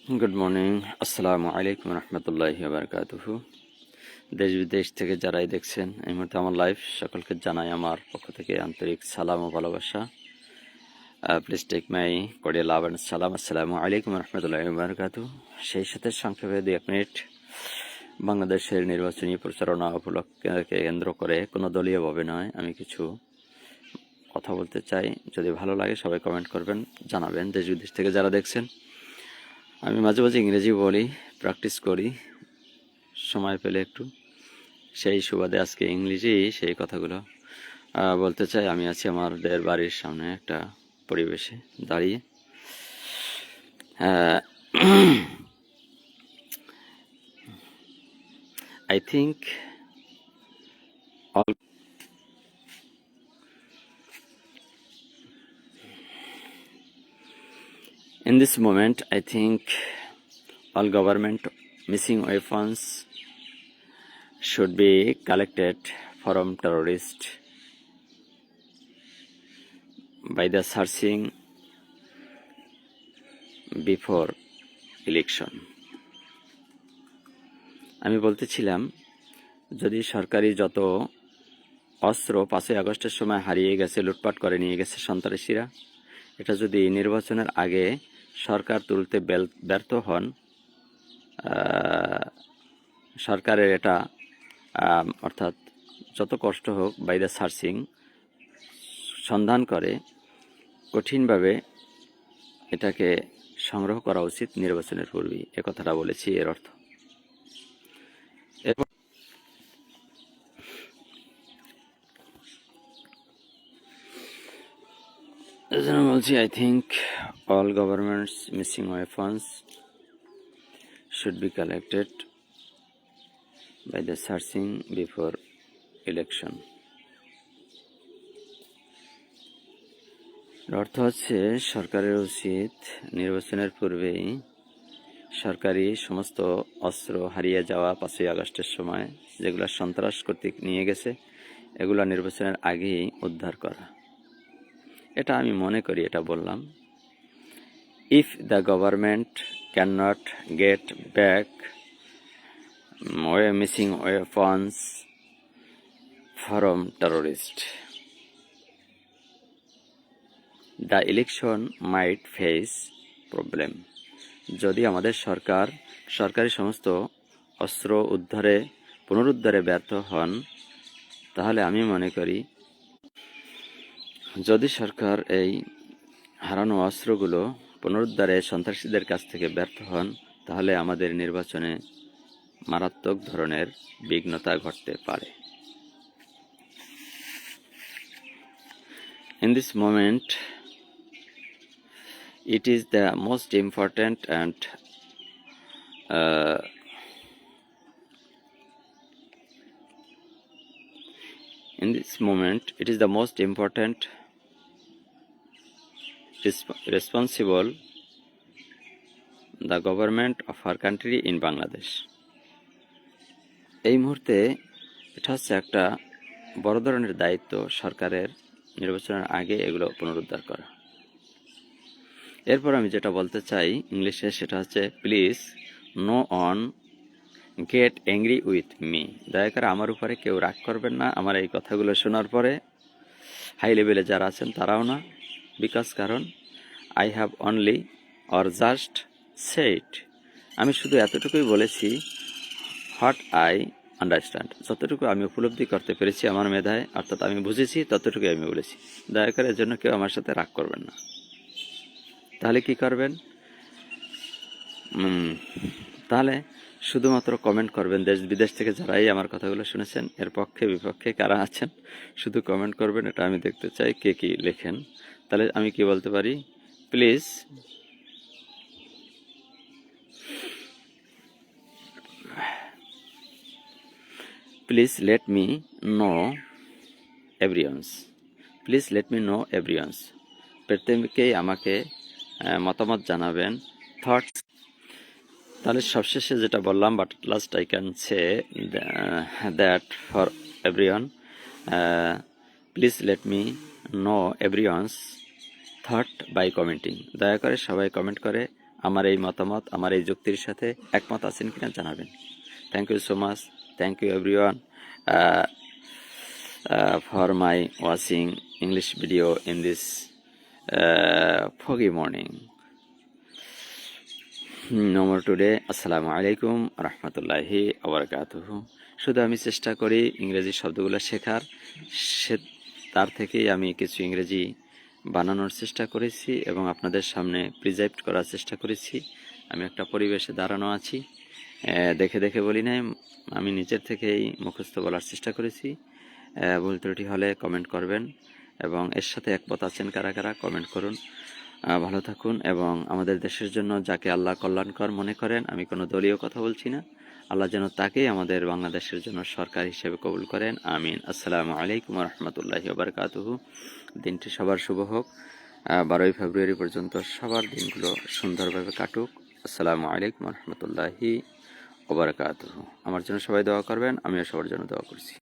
Good morning, আসসালামু আলাইকুম রহমতুল্লাহি বারকাতুহু। দেশ বিদেশ থেকে যারাই দেখছেন এই মুহূর্তে আমার লাইভ, সকলকে জানাই আমার পক্ষ থেকে আন্তরিক সালাম ও ভালোবাসা। Please take my cordial love and সালাম। আসসালামু আলাইকুম রহমতুল্লাহি বারকাতুহু। সেই সাথে সংক্ষেপে 2 মিনিট বাংলাদেশের নির্বাচনী প্রচারণা উপলক্ষকে কেন্দ্র করে কোনো দলীয়ভাবে নয়, আমি কিছু কথা বলতে চাই। যদি ভালো লাগে সবাই কমেন্ট করবেন, জানাবেন দেশ বিদেশ থেকে যারা দেখছেন। আমি মাঝে মাঝে ইংরেজি বলি, প্র্যাকটিস করি সময় পেলে একটু, সেই সুবাদে আজকে ইংলিশে সেই কথাগুলো বলতে চাই। আমি আছি আমাদের বাড়ির সামনে একটা পরিবেশে দাঁড়িয়ে। I think all in this moment, I think all government missing weapons should be collected from terrorists by the searching before election. আমি বলতেছিলাম, যদি সরকারি যত অস্ত্র 5ই আগস্টের সময় হারিয়ে গেছে, লুটপাট করে নিয়ে গেছে সন্ত্রাসীরা, এটা যদি নির্বাচনের আগে সরকার তুলতে ব্যর্থ হন, সরকারের এটা অর্থাৎ যত কষ্ট হোক বাই দ্য সার্চিং সন্ধান করে কঠিনভাবে এটাকে সংগ্রহ করা উচিত নির্বাচনের পূর্বেই, এ কথাটা বলেছি। এর অর্থ এরপর বলছি, I think all governments missing weapons should be collected by the searching before election. অর্থ হচ্ছে, সরকারের উচিত নির্বাচনের পূর্বেই সরকারি সমস্ত অস্ত্র হারিয়ে যাওয়া 5ই আগস্টের সময় যেগুলো সন্ত্রাস কর্তৃক নিয়ে গেছে, এগুলো নির্বাচনের আগেই উদ্ধার করা। এটা আমি মনে করি, এটা বললাম। If the government can not get back missing weapons from terrorist, the election might face problem. যদি আমাদের সরকার সরকারি সমস্ত অস্ত্র পুনরুদ্ধারে ব্যর্থ হন, তাহলে আমি মনে করি যদি সরকার এই হারানো অস্ত্রগুলো পুনরুদ্ধারে সন্ত্রাসীদের কাছ থেকে ব্যর্থ হন, তাহলে আমাদের নির্বাচনে মারাত্মক ধরনের বিঘ্নতা ঘটতে পারে। In this moment, it is the most important and in this moment, it is the most important responsible the government of our country in Bangladesh. এই মুহূর্তে এটা হচ্ছে একটা বড় ধরনের দায়িত্ব সরকারের নির্বাচনের আগে এগুলো পুনরুদ্ধার করা। এরপর আমি যেটা বলতে চাই ইংলিশে, সেটা হচ্ছে, please no on get angry with me. দয়া করে আমার উপরে কেউ রাগ করবেন না আমার এই কথাগুলো শোনার পরে, হাই লেভেলে যারা আছেন তারাও না। বিকজ কারণ I have only or just shed, আমি শুধু এতটুকুই বলেছি, হোয়াট আই আন্ডারস্ট্যান্ড, যতটুকু আমি উপলব্ধি করতে পেরেছি আমার মেধায়, অর্থাৎ আমি বুঝেছি ততটুকুই আমি বলেছি। দয়া করে এর জন্য কেউ আমার সাথে রাগ করবেন না। তাহলে কি করবেন? তাহলে শুধুমাত্র কমেন্ট করবেন। দেশ বিদেশ থেকে যারাই আমার কথাগুলো শুনেছেন, এর পক্ষে বিপক্ষে কারা আছেন, শুধু কমেন্ট করবেন। এটা আমি দেখতে চাই কে কি লেখেন। তাহলে আমি কি বলতে পারি? Please let me know everyone's. Please let me know everyone's. প্রত্যেকেই আমাকে মতামত জানাবেন, থটস। তাহলে সবশেষে যেটা বললাম, but last I can say that for everyone, please let me know everyone's thought by commenting. দয়া করে সবাই কমেন্ট করে আমার এই মতামত, আমার এই যুক্তির সাথে একমত আছেন কিনা জানাবেন। Thank you so much, thank you everyone for my watching English video in this foggy morning. No more today. Assalamu alaikum rahmatullahi wabarakatuh. শুধু আমি চেষ্টা করি ইংরেজি শব্দগুলো শেখার, তার থেকেই আমি কিছু ইংরেজি বানানোর চেষ্টা করেছি এবং আপনাদের সামনে প্রেজেন্ট করার চেষ্টা করেছি। আমি একটা পরিবেশে দাঁড়ানো আছি, দেখে দেখে বলি নাই, আমি নিজের থেকেই মুখস্থ বলার চেষ্টা করেছি। ভুল ত্রুটি হলে কমেন্ট করবেন এবং এর সাথে একমত আছেন কারা কারা কমেন্ট করুন। ভালো থাকুন এবং আমাদের দেশের জন্য যাকে আল্লাহ কল্যাণকর মনে করেন, আমি কোনো দলীয় কথা বলছি না, আল্লাহ যেন তাকেই আমাদের বাংলাদেশের জন্য সরকার হিসেবে কবুল করেন, আমিন। আসসালামু আলাইকুম রহমতুল্লাহি ওবারকাতুহু। দিনটি সবার শুভ হোক। 12ই ফেব্রুয়ারি পর্যন্ত সবার দিনগুলো সুন্দরভাবে কাটুক। আসসালামু আলাইকুম রহমতুল্লাহি ওবারকাতুহু। আমার জন্য সবাই দোয়া করবেন, আমিও সবার জন্য দোয়া করছি।